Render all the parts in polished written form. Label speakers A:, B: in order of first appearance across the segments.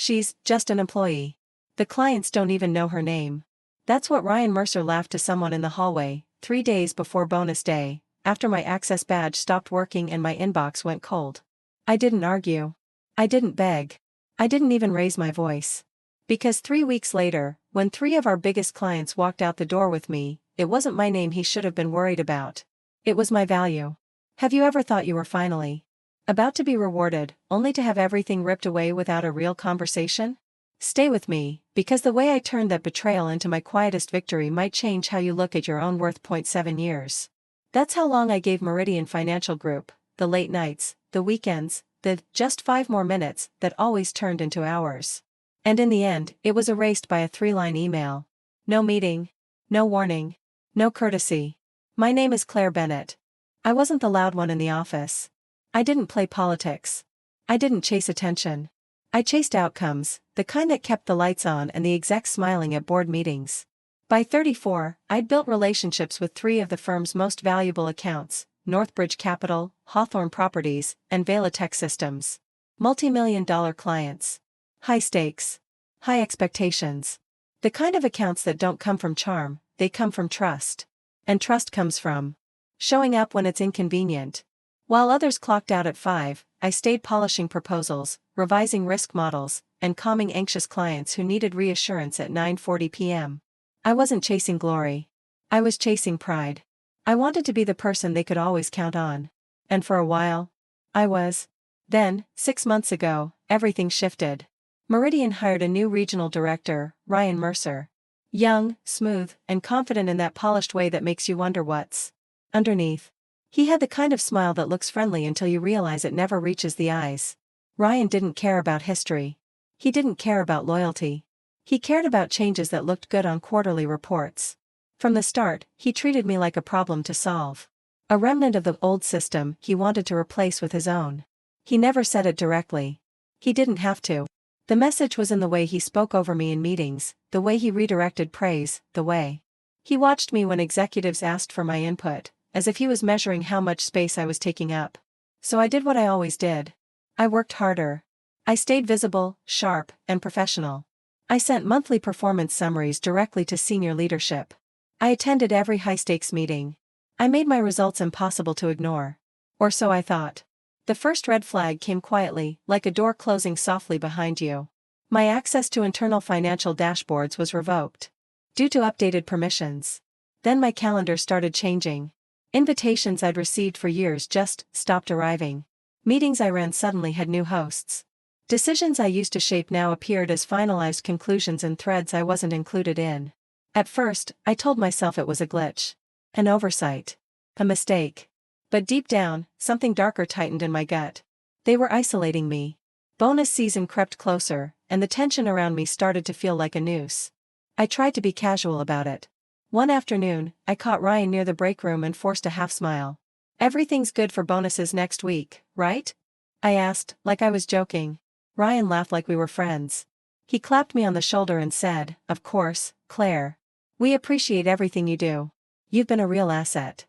A: She's just an employee. The clients don't even know her name. That's what Ryan Mercer laughed to someone in the hallway, 3 days before bonus day, after my access badge stopped working and my inbox went cold. I didn't argue. I didn't beg. I didn't even raise my voice. Because 3 weeks later, when 3 of our biggest clients walked out the door with me, it wasn't my name he should have been worried about. It was my value. Have you ever thought you were finally about to be rewarded, only to have everything ripped away without a real conversation? Stay with me, because the way I turned that betrayal into my quietest victory might change how you look at your own worth. 7 years. That's how long I gave Meridian Financial Group, the late nights, the weekends, the just 5 more minutes that always turned into hours. And in the end, it was erased by a 3-line email. No meeting. No warning. No courtesy. My name is Claire Bennett. I wasn't the loud one in the office. I didn't play politics. I didn't chase attention. I chased outcomes, the kind that kept the lights on and the execs smiling at board meetings. By 34, I'd built relationships with 3 of the firm's most valuable accounts: Northbridge Capital, Hawthorne Properties, and Vela Tech Systems. Multi-million-dollar clients. High stakes. High expectations. The kind of accounts that don't come from charm, they come from trust. And trust comes from showing up when it's inconvenient. While others clocked out at 5, I stayed polishing proposals, revising risk models, and calming anxious clients who needed reassurance at 9:40 p.m. I wasn't chasing glory. I was chasing pride. I wanted to be the person they could always count on. And for a while, I was. Then, 6 months ago, everything shifted. Meridian hired a new regional director, Ryan Mercer. Young, smooth, and confident in that polished way that makes you wonder what's underneath. He had the kind of smile that looks friendly until you realize it never reaches the eyes. Ryan didn't care about history. He didn't care about loyalty. He cared about changes that looked good on quarterly reports. From the start, he treated me like a problem to solve. A remnant of the old system he wanted to replace with his own. He never said it directly. He didn't have to. The message was in the way he spoke over me in meetings, the way he redirected praise, the way he watched me when executives asked for my input, as if he was measuring how much space I was taking up. So I did what I always did. I worked harder. I stayed visible, sharp, and professional. I sent monthly performance summaries directly to senior leadership. I attended every high-stakes meeting. I made my results impossible to ignore. Or so I thought. The first red flag came quietly, like a door closing softly behind you. My access to internal financial dashboards was revoked. Due to updated permissions. Then my calendar started changing. Invitations I'd received for years just stopped arriving. Meetings I ran suddenly had new hosts. Decisions I used to shape now appeared as finalized conclusions in threads I wasn't included in. At first, I told myself it was a glitch. An oversight. A mistake. But deep down, something darker tightened in my gut. They were isolating me. Bonus season crept closer, and the tension around me started to feel like a noose. I tried to be casual about it. One afternoon, I caught Ryan near the break room and forced a half smile. "Everything's good for bonuses next week, right?" I asked, like I was joking. Ryan laughed like we were friends. He clapped me on the shoulder and said, "Of course, Claire. We appreciate everything you do. You've been a real asset."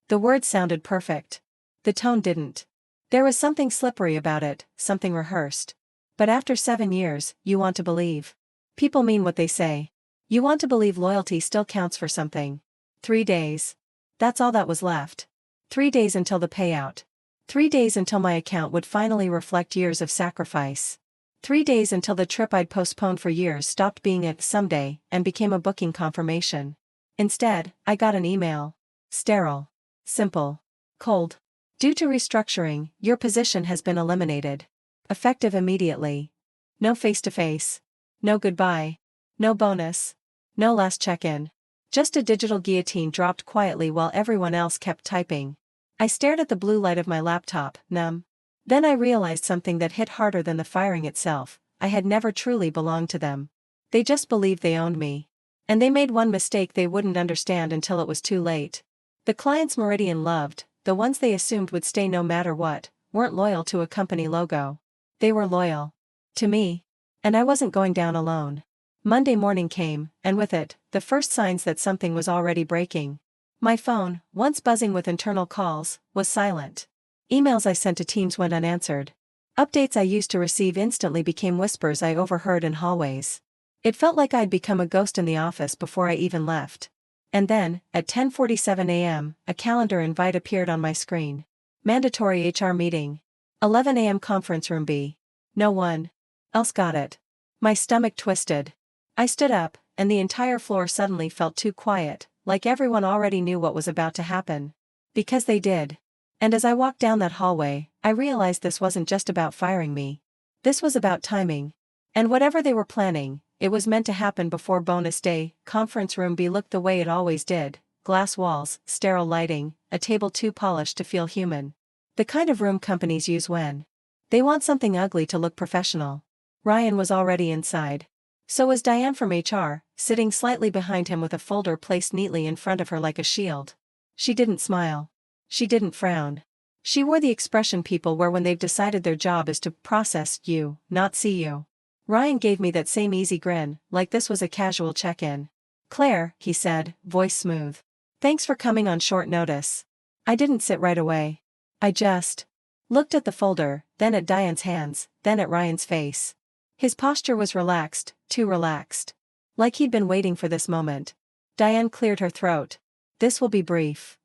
A: The words sounded perfect. The tone didn't. There was something slippery about it, something rehearsed. But after 7 years, you want to believe. People mean what they say. You want to believe loyalty still counts for something. 3 days. That's all that was left. 3 days until the payout. 3 days until my account would finally reflect years of sacrifice. 3 days until the trip I'd postponed for years stopped being a someday and became a booking confirmation. Instead, I got an email. Sterile. Simple. Cold. Due to restructuring, your position has been eliminated. Effective immediately. No face-to-face. No goodbye. No bonus. No last check-in. Just a digital guillotine dropped quietly while everyone else kept typing. I stared at the blue light of my laptop, numb. Then I realized something that hit harder than the firing itself. I had never truly belonged to them. They just believed they owned me. And they made one mistake they wouldn't understand until it was too late. The clients Meridian loved, the ones they assumed would stay no matter what, weren't loyal to a company logo. They were loyal to me. And I wasn't going down alone. Monday morning came, and with it, the first signs that something was already breaking. My phone, once buzzing with internal calls, was silent. Emails I sent to teams went unanswered. Updates I used to receive instantly became whispers I overheard in hallways. It felt like I'd become a ghost in the office before I even left. And then, at 10:47 a.m., a calendar invite appeared on my screen. Mandatory HR meeting. 11 a.m. conference room B. No one else got it. My stomach twisted. I stood up, and the entire floor suddenly felt too quiet, like everyone already knew what was about to happen. Because they did. And as I walked down that hallway, I realized this wasn't just about firing me. This was about timing. And whatever they were planning, it was meant to happen before bonus day. Conference room B looked the way it always did: glass walls, sterile lighting, a table too polished to feel human. The kind of room companies use when they want something ugly to look professional. Ryan was already inside. So was Diane from HR, sitting slightly behind him with a folder placed neatly in front of her like a shield. She didn't smile. She didn't frown. She wore the expression people wear when they've decided their job is to process you, not see you. Ryan gave me that same easy grin, like this was a casual check-in. "Claire," he said, voice smooth. "Thanks for coming on short notice." I didn't sit right away. I just looked at the folder, then at Diane's hands, then at Ryan's face. His posture was relaxed, too relaxed. Like he'd been waiting for this moment. Diane cleared her throat. "This will be brief."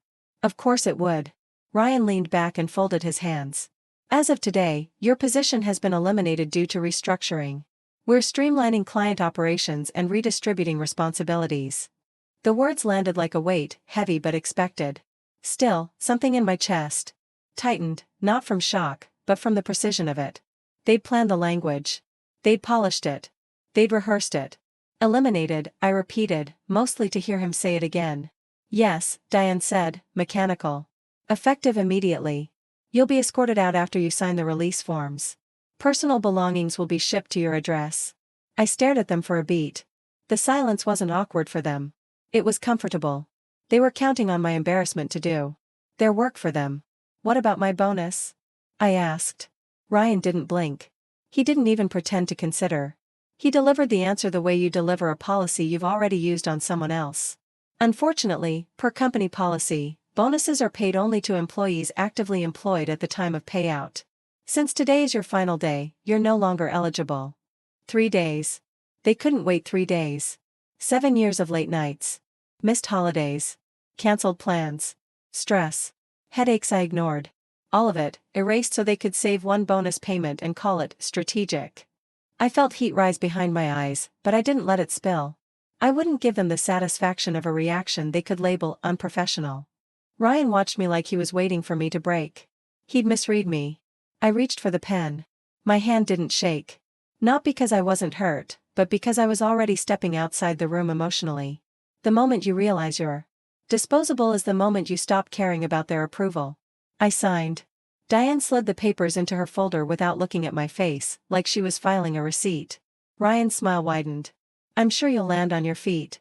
A: Of course it would. Ryan leaned back and folded his hands. "As of today, your position has been eliminated due to restructuring. We're streamlining client operations and redistributing responsibilities." The words landed like a weight, heavy but expected. Still, something in my chest tightened, not from shock, but from the precision of it. They'd planned the language. They'd polished it. They'd rehearsed it. "Eliminated," I repeated, mostly to hear him say it again. "Yes," Diane said, mechanical. "Effective immediately. You'll be escorted out after you sign the release forms. Personal belongings will be shipped to your address." I stared at them for a beat. The silence wasn't awkward for them. It was comfortable. They were counting on my embarrassment to do their work for them. "What about my bonus?" I asked. Ryan didn't blink. He didn't even pretend to consider. He delivered the answer the way you deliver a policy you've already used on someone else. "Unfortunately, per company policy, bonuses are paid only to employees actively employed at the time of payout. Since today is your final day, you're no longer eligible." 3 days. They couldn't wait 3 days. 7 years of late nights. Missed holidays. Cancelled plans. Stress. Headaches I ignored. All of it, erased so they could save one bonus payment and call it strategic. I felt heat rise behind my eyes, but I didn't let it spill. I wouldn't give them the satisfaction of a reaction they could label unprofessional. Ryan watched me like he was waiting for me to break. He'd misread me. I reached for the pen. My hand didn't shake. Not because I wasn't hurt, but because I was already stepping outside the room emotionally. The moment you realize you're disposable is the moment you stop caring about their approval. I signed. Diane slid the papers into her folder without looking at my face, like she was filing a receipt. Ryan's smile widened. "I'm sure you'll land on your feet."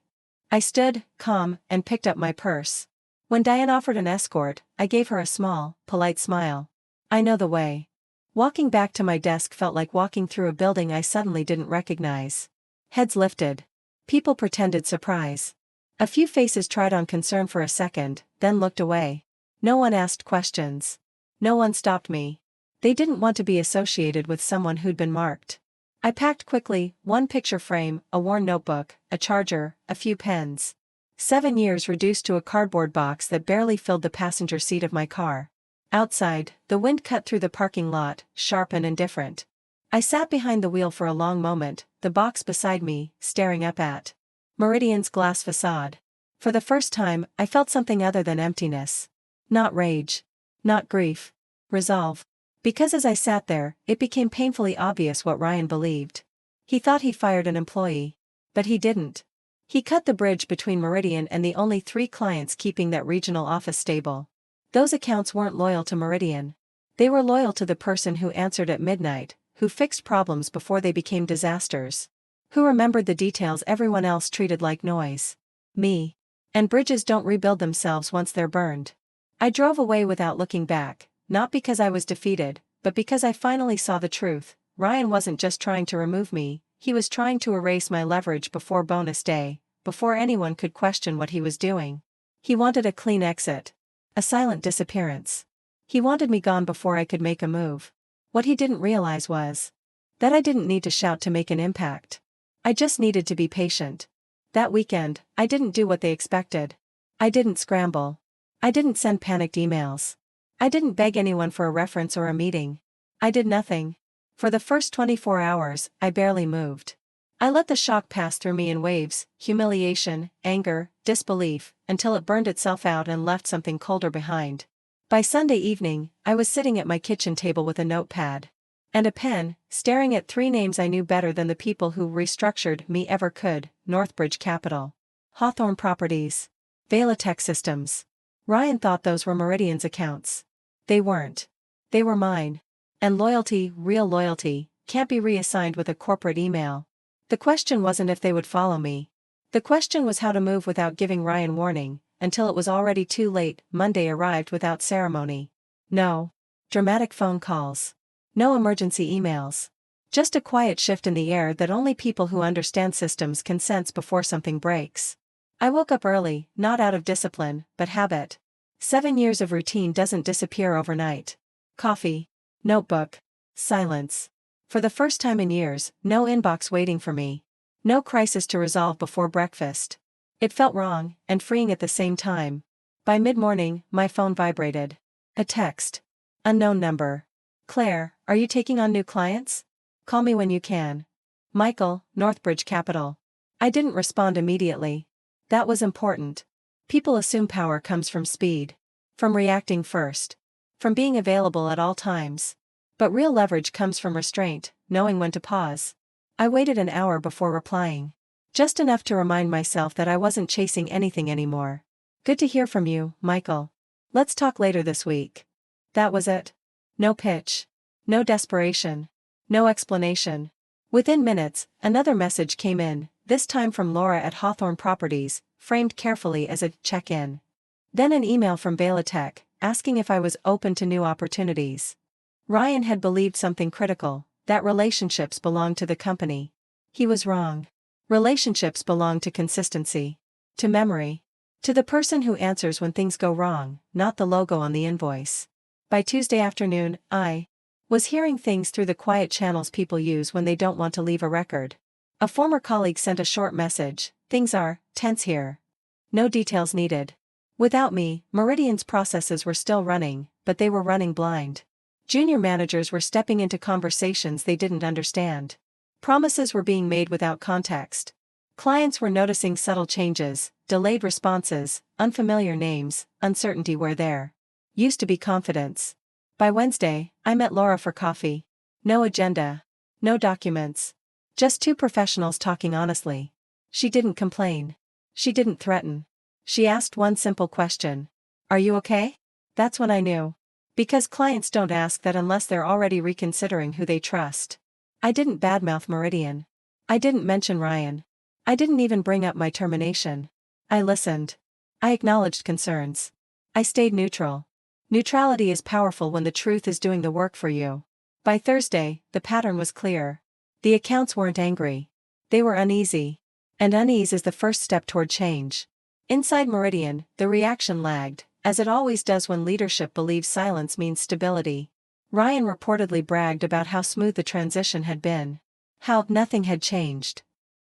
A: I stood, calm, and picked up my purse. When Diane offered an escort, I gave her a small, polite smile. "I know the way." Walking back to my desk felt like walking through a building I suddenly didn't recognize. Heads lifted. People pretended surprise. A few faces tried on concern for a second, then looked away. No one asked questions. No one stopped me. They didn't want to be associated with someone who'd been marked. I packed quickly: one picture frame, a worn notebook, a charger, a few pens. 7 years reduced to a cardboard box that barely filled the passenger seat of my car. Outside, the wind cut through the parking lot, sharp and indifferent. I sat behind the wheel for a long moment, the box beside me, staring up at Meridian's glass facade. For the first time, I felt something other than emptiness. Not rage. Not grief. Resolve. Because as I sat there, it became painfully obvious what Ryan believed. He thought he fired an employee. But he didn't. He cut the bridge between Meridian and the only 3 clients keeping that regional office stable. Those accounts weren't loyal to Meridian. They were loyal to the person who answered at midnight, who fixed problems before they became disasters. Who remembered the details everyone else treated like noise. Me. And bridges don't rebuild themselves once they're burned. I drove away without looking back, not because I was defeated, but because I finally saw the truth. Ryan wasn't just trying to remove me, he was trying to erase my leverage before bonus day, before anyone could question what he was doing. He wanted a clean exit. A silent disappearance. He wanted me gone before I could make a move. What he didn't realize was that I didn't need to shout to make an impact. I just needed to be patient. That weekend, I didn't do what they expected. I didn't scramble. I didn't send panicked emails. I didn't beg anyone for a reference or a meeting. I did nothing. For the first 24 hours, I barely moved. I let the shock pass through me in waves, humiliation, anger, disbelief, until it burned itself out and left something colder behind. By Sunday evening, I was sitting at my kitchen table with a notepad and a pen, staring at 3 names I knew better than the people who restructured me ever could: Northbridge Capital, Hawthorne Properties, Velatech Systems. Ryan thought those were Meridian's accounts. They weren't. They were mine. And loyalty, real loyalty, can't be reassigned with a corporate email. The question wasn't if they would follow me. The question was how to move without giving Ryan warning, until it was already too late. Monday arrived without ceremony. No dramatic phone calls. No emergency emails. Just a quiet shift in the air that only people who understand systems can sense before something breaks. I woke up early, not out of discipline, but habit. 7 years of routine doesn't disappear overnight. Coffee. Notebook. Silence. For the first time in years, no inbox waiting for me. No crisis to resolve before breakfast. It felt wrong, and freeing at the same time. By mid-morning, my phone vibrated. A text. Unknown number. Claire, are you taking on new clients? Call me when you can. Michael, Northbridge Capital. I didn't respond immediately. That was important. People assume power comes from speed. From reacting first. From being available at all times. But real leverage comes from restraint, knowing when to pause. I waited an hour before replying. Just enough to remind myself that I wasn't chasing anything anymore. Good to hear from you, Michael. Let's talk later this week. That was it. No pitch. No desperation. No explanation. Within minutes, another message came in, this time from Laura at Hawthorne Properties, framed carefully as a check-in. Then an email from Velatech, asking if I was open to new opportunities. Ryan had believed something critical, that relationships belonged to the company. He was wrong. Relationships belong to consistency. To memory. To the person who answers when things go wrong, not the logo on the invoice. By Tuesday afternoon, I was hearing things through the quiet channels people use when they don't want to leave a record. A former colleague sent a short message: things are tense here. No details needed. Without me, Meridian's processes were still running, but they were running blind. Junior managers were stepping into conversations they didn't understand. Promises were being made without context. Clients were noticing subtle changes, delayed responses, unfamiliar names, uncertainty where there used to be confidence. By Wednesday, I met Laura for coffee. No agenda. No documents. Just 2 professionals talking honestly. She didn't complain. She didn't threaten. She asked one simple question. Are you okay? That's when I knew. Because clients don't ask that unless they're already reconsidering who they trust. I didn't badmouth Meridian. I didn't mention Ryan. I didn't even bring up my termination. I listened. I acknowledged concerns. I stayed neutral. Neutrality is powerful when the truth is doing the work for you. By Thursday, the pattern was clear. The accounts weren't angry. They were uneasy. And unease is the first step toward change. Inside Meridian, the reaction lagged, as it always does when leadership believes silence means stability. Ryan reportedly bragged about how smooth the transition had been. How nothing had changed.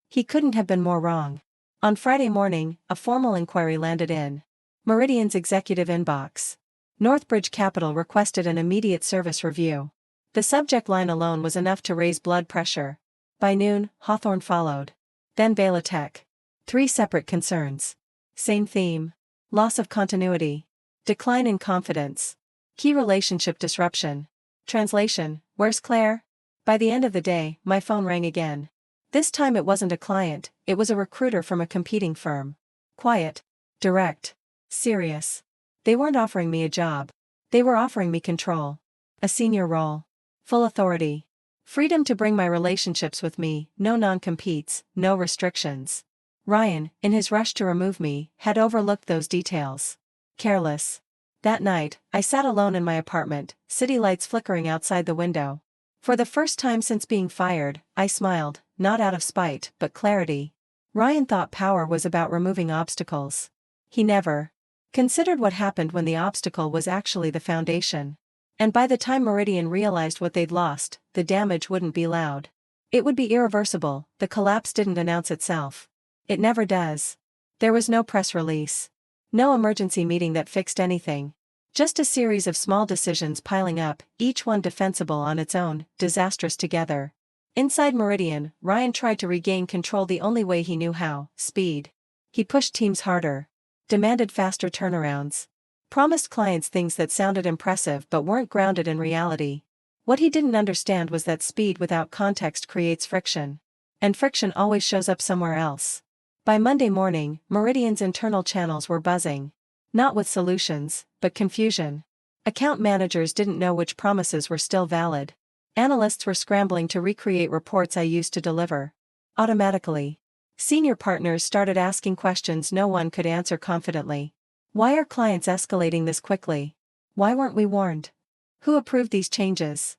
A: He couldn't have been more wrong. On Friday morning, a formal inquiry landed in Meridian's executive inbox. Northbridge Capital requested an immediate service review. The subject line alone was enough to raise blood pressure. By noon, Hawthorne followed. Then Velatech. 3 separate concerns. Same theme. Loss of continuity. Decline in confidence. Key relationship disruption. Translation: where's Claire? By the end of the day, my phone rang again. This time it wasn't a client, it was a recruiter from a competing firm. Quiet. Direct. Serious. They weren't offering me a job. They were offering me control. A senior role. Full authority. Freedom to bring my relationships with me, no non-competes, no restrictions. Ryan, in his rush to remove me, had overlooked those details. Careless. That night, I sat alone in my apartment, city lights flickering outside the window. For the first time since being fired, I smiled, not out of spite, but clarity. Ryan thought power was about removing obstacles. He never considered what happened when the obstacle was actually the foundation. And by the time Meridian realized what they'd lost, the damage wouldn't be loud. It would be irreversible. The collapse didn't announce itself. It never does. There was no press release. No emergency meeting that fixed anything. Just a series of small decisions piling up, each one defensible on its own, disastrous together. Inside Meridian, Ryan tried to regain control the only way he knew how: speed. He pushed teams harder. Demanded faster turnarounds. Promised clients things that sounded impressive but weren't grounded in reality. What he didn't understand was that speed without context creates friction. And friction always shows up somewhere else. By Monday morning, Meridian's internal channels were buzzing. Not with solutions, but confusion. Account managers didn't know which promises were still valid. Analysts were scrambling to recreate reports I used to deliver. Automatically. Senior partners started asking questions no one could answer confidently. Why are clients escalating this quickly? Why weren't we warned? Who approved these changes?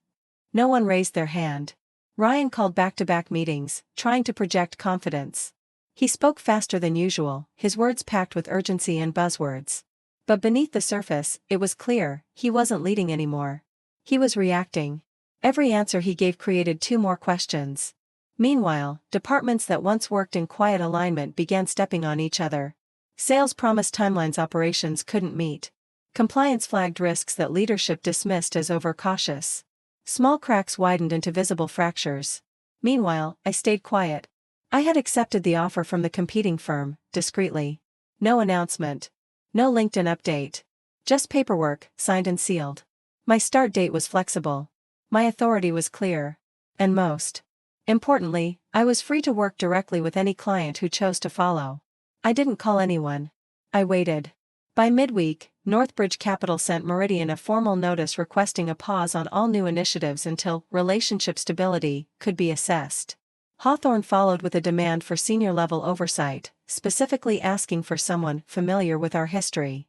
A: No one raised their hand. Ryan called back-to-back meetings, trying to project confidence. He spoke faster than usual, his words packed with urgency and buzzwords. But beneath the surface, it was clear, he wasn't leading anymore. He was reacting. Every answer he gave created two more questions. Meanwhile, departments that once worked in quiet alignment began stepping on each other. Sales promised timelines operations couldn't meet. Compliance flagged risks that leadership dismissed as overcautious. Small cracks widened into visible fractures. Meanwhile, I stayed quiet. I had accepted the offer from the competing firm, discreetly. No announcement. No LinkedIn update. Just paperwork, signed and sealed. My start date was flexible. My authority was clear. And most importantly, I was free to work directly with any client who chose to follow. I didn't call anyone. I waited. By midweek, Northbridge Capital sent Meridian a formal notice requesting a pause on all new initiatives until relationship stability could be assessed. Hawthorne followed with a demand for senior-level oversight, specifically asking for someone familiar with our history.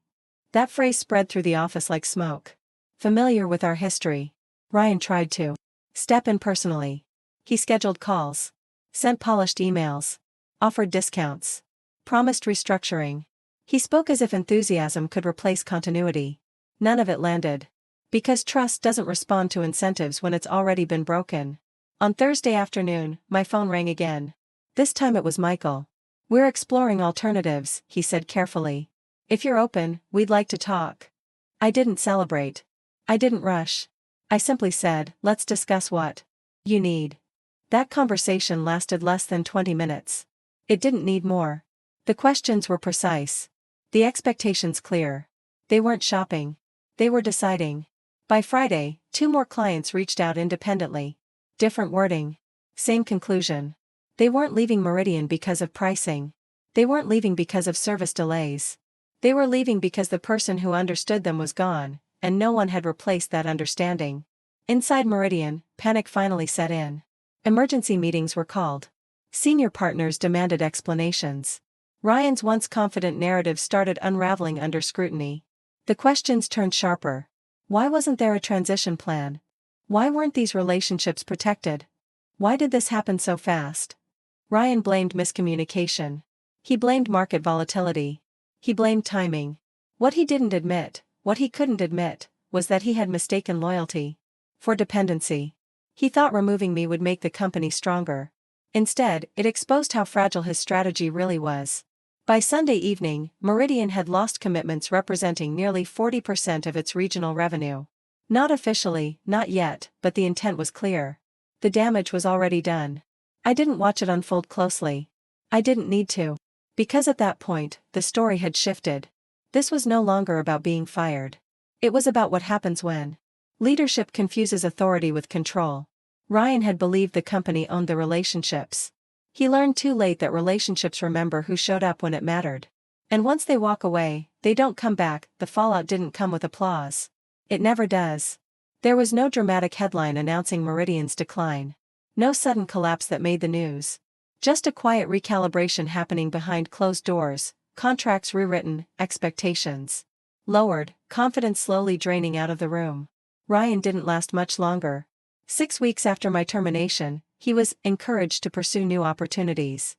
A: That phrase spread through the office like smoke. Familiar with our history. Ryan tried to step in personally. He scheduled calls. Sent polished emails. Offered discounts. Promised restructuring. He spoke as if enthusiasm could replace continuity. None of it landed. Because trust doesn't respond to incentives when it's already been broken. On Thursday afternoon, my phone rang again. This time it was Michael. "We're exploring alternatives," he said carefully. "If you're open, we'd like to talk." I didn't celebrate. I didn't rush. I simply said, "Let's discuss what you need." That conversation lasted less than 20 minutes. It didn't need more. The questions were precise. The expectations clear. They weren't shopping. They were deciding. By Friday, 2 more clients reached out independently. Different wording. Same conclusion. They weren't leaving Meridian because of pricing. They weren't leaving because of service delays. They were leaving because the person who understood them was gone, and no one had replaced that understanding. Inside Meridian, panic finally set in. Emergency meetings were called. Senior partners demanded explanations. Ryan's once confident narrative started unraveling under scrutiny. The questions turned sharper. Why wasn't there a transition plan? Why weren't these relationships protected? Why did this happen so fast? Ryan blamed miscommunication. He blamed market volatility. He blamed timing. What he didn't admit, what he couldn't admit, was that he had mistaken loyalty for dependency. He thought removing me would make the company stronger. Instead, it exposed how fragile his strategy really was. By Sunday evening, Meridian had lost commitments representing nearly 40% of its regional revenue. Not officially, not yet, but the intent was clear. The damage was already done. I didn't watch it unfold closely. I didn't need to. Because at that point, the story had shifted. This was no longer about being fired. It was about what happens when leadership confuses authority with control. Ryan had believed the company owned the relationships. He learned too late that relationships remember who showed up when it mattered. And once they walk away, they don't come back. The fallout didn't come with applause. It never does. There was no dramatic headline announcing Meridian's decline. No sudden collapse that made the news. Just a quiet recalibration happening behind closed doors, contracts rewritten, expectations lowered, confidence slowly draining out of the room. Ryan didn't last much longer. 6 weeks after my termination, he was encouraged to pursue new opportunities.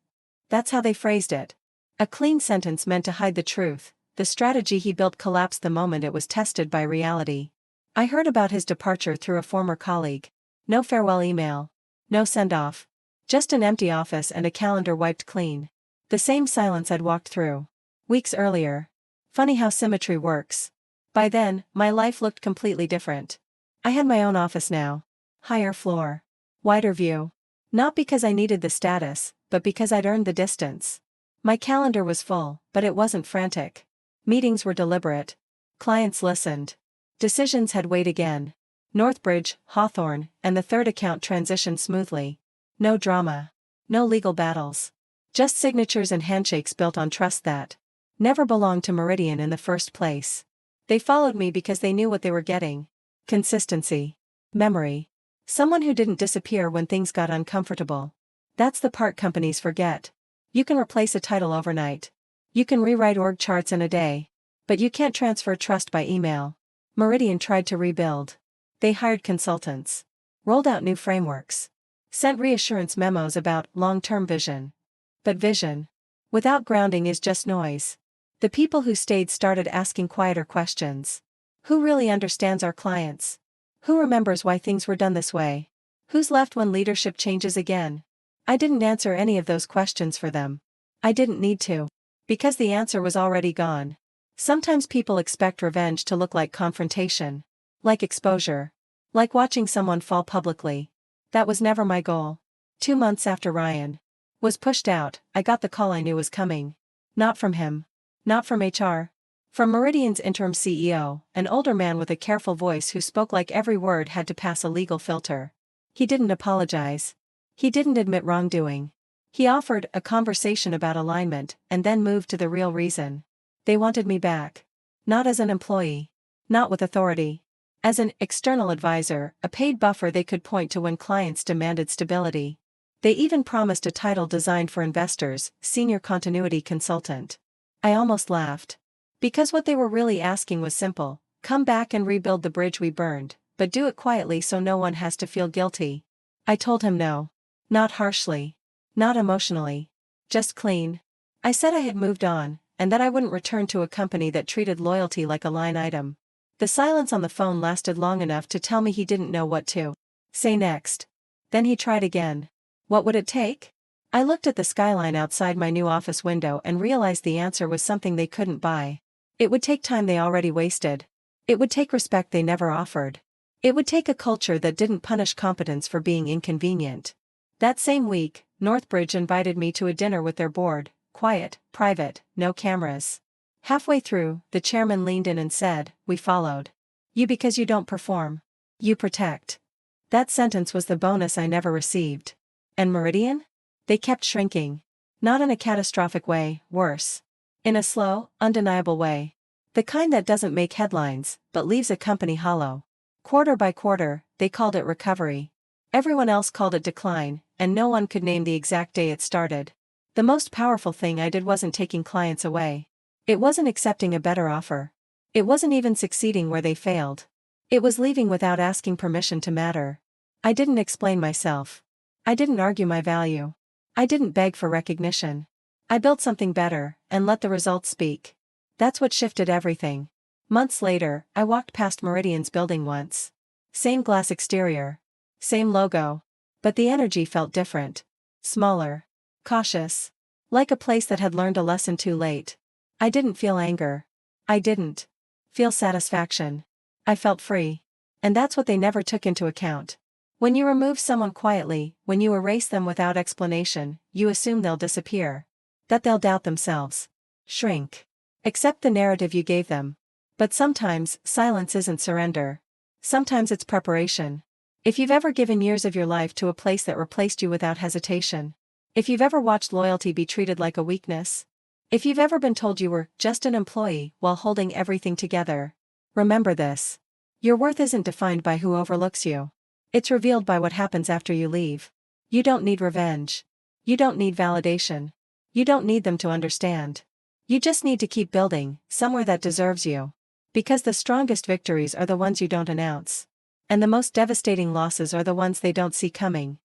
A: That's how they phrased it. A clean sentence meant to hide the truth. The strategy he built collapsed the moment it was tested by reality. I heard about his departure through a former colleague. No farewell email. No send-off. Just an empty office and a calendar wiped clean. The same silence I'd walked through weeks earlier. Funny how symmetry works. By then, my life looked completely different. I had my own office now. Higher floor. Wider view. Not because I needed the status, but because I'd earned the distance. My calendar was full, but it wasn't frantic. Meetings were deliberate. Clients listened. Decisions had weighed again. Northbridge, Hawthorne, and the third account transitioned smoothly. No drama. No legal battles. Just signatures and handshakes built on trust that never belonged to Meridian in the first place. They followed me because they knew what they were getting. Consistency. Memory. Someone who didn't disappear when things got uncomfortable. That's the part companies forget. You can replace a title overnight. You can rewrite org charts in a day. But you can't transfer trust by email. Meridian tried to rebuild. They hired consultants. Rolled out new frameworks. Sent reassurance memos about long-term vision. But vision without grounding is just noise. The people who stayed started asking quieter questions. Who really understands our clients? Who remembers why things were done this way? Who's left when leadership changes again? I didn't answer any of those questions for them. I didn't need to. Because the answer was already gone. Sometimes people expect revenge to look like confrontation. Like exposure. Like watching someone fall publicly. That was never my goal. 2 months after Ryan was pushed out, I got the call I knew was coming. Not from him. Not from HR. From Meridian's interim CEO, an older man with a careful voice who spoke like every word had to pass a legal filter. He didn't apologize. He didn't admit wrongdoing. He offered a conversation about alignment and then moved to the real reason. They wanted me back. Not as an employee. Not with authority. As an external advisor, a paid buffer they could point to when clients demanded stability. They even promised a title designed for investors, senior continuity consultant. I almost laughed. Because what they were really asking was simple: come back and rebuild the bridge we burned, but do it quietly so no one has to feel guilty. I told him no. Not harshly. Not emotionally. Just clean. I said I had moved on, and that I wouldn't return to a company that treated loyalty like a line item. The silence on the phone lasted long enough to tell me he didn't know what to say next. Then he tried again. What would it take? I looked at the skyline outside my new office window and realized the answer was something they couldn't buy. It would take time they already wasted. It would take respect they never offered. It would take a culture that didn't punish competence for being inconvenient. That same week, Northbridge invited me to a dinner with their board, quiet, private, no cameras. Halfway through, the chairman leaned in and said, "We followed you because you don't perform. You protect." That sentence was the bonus I never received. And Meridian? They kept shrinking. Not in a catastrophic way, worse. In a slow, undeniable way. The kind that doesn't make headlines, but leaves a company hollow. Quarter by quarter, they called it recovery. Everyone else called it decline, and no one could name the exact day it started. The most powerful thing I did wasn't taking clients away. It wasn't accepting a better offer. It wasn't even succeeding where they failed. It was leaving without asking permission to matter. I didn't explain myself. I didn't argue my value. I didn't beg for recognition. I built something better, and let the results speak. That's what shifted everything. Months later, I walked past Meridian's building once. Same glass exterior. Same logo. But the energy felt different. Smaller. Cautious. Like a place that had learned a lesson too late. I didn't feel anger. I didn't feel satisfaction. I felt free. And that's what they never took into account. When you remove someone quietly, when you erase them without explanation, you assume they'll disappear. That they'll doubt themselves. Shrink. Accept the narrative you gave them. But sometimes, silence isn't surrender. Sometimes it's preparation. If you've ever given years of your life to a place that replaced you without hesitation. If you've ever watched loyalty be treated like a weakness. If you've ever been told you were just an employee while holding everything together. Remember this. Your worth isn't defined by who overlooks you. It's revealed by what happens after you leave. You don't need revenge. You don't need validation. You don't need them to understand. You just need to keep building, somewhere that deserves you. Because the strongest victories are the ones you don't announce. And the most devastating losses are the ones they don't see coming.